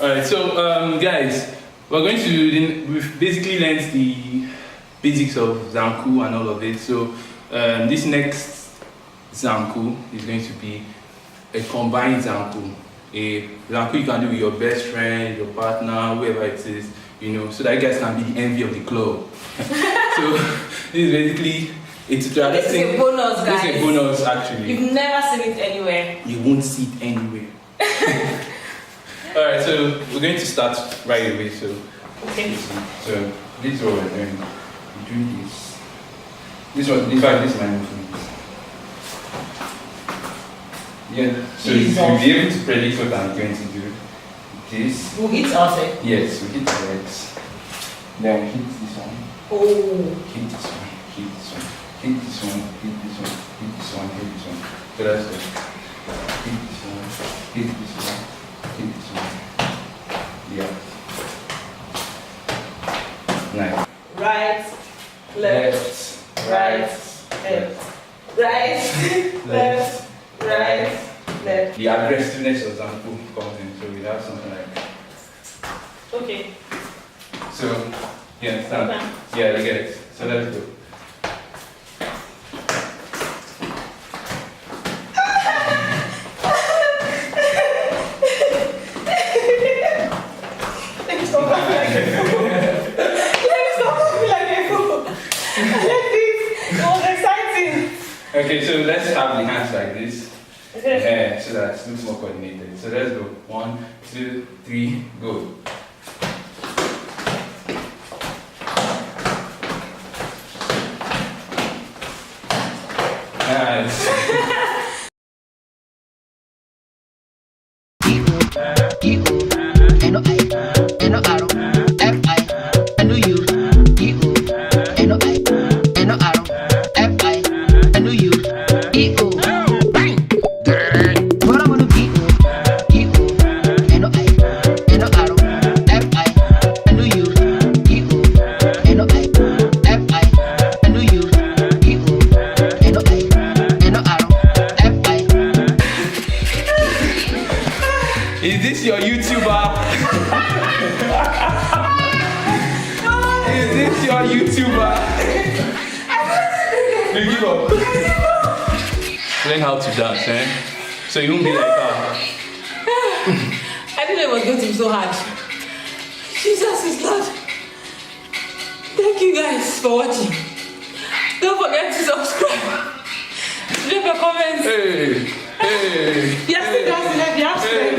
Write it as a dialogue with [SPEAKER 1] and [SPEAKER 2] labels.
[SPEAKER 1] Alright, so guys, we've basically learned the basics of Zanku and all of it. So this next Zanku is going to be a combined Zanku. A Zanku you can do with your best friend, your partner, whoever it is, so that you guys can be the envy of the club. So this is basically a tutorial.
[SPEAKER 2] This is a bonus, guys.
[SPEAKER 1] This is a bonus actually.
[SPEAKER 2] You've never seen it anywhere.
[SPEAKER 1] You won't see it anywhere. Alright, so we're going to start right away. So,
[SPEAKER 2] okay.
[SPEAKER 1] So this is what we're doing. We're doing this. This one, in fact, this is my movement. Yeah, so you'll be able to predict what I'm going to do. This.
[SPEAKER 2] We'll hit ourselves.
[SPEAKER 1] Yes, we hit the legs. Then we hit this one.
[SPEAKER 2] Oh.
[SPEAKER 1] Hit this one. Hit this one. Hit this one. Hit this one. Hit this one. Hit this one. So that's it. Hit this one. Hit this one. Hit this one. Yeah. Nice.
[SPEAKER 2] Right, left, right, left, right, left, right, left.
[SPEAKER 1] The aggressiveness of Zanku comes in, so we have something like that.
[SPEAKER 2] Okay.
[SPEAKER 1] So, you understand? Yeah, I get it. So let's go. Okay, so let's have the hands like this. Okay. So that it looks more coordinated. So let's go. 1, 2, 3, go. Nice. Is this your YouTuber? Is this your YouTuber? You give up. Learn how to dance, eh? So you won't be like that.
[SPEAKER 2] I didn't know it was going to be so hard. Jesus is Lord. Thank you guys for watching. Don't forget to subscribe. Leave a comment.
[SPEAKER 1] Hey.
[SPEAKER 2] Yes, you guys, you have strength.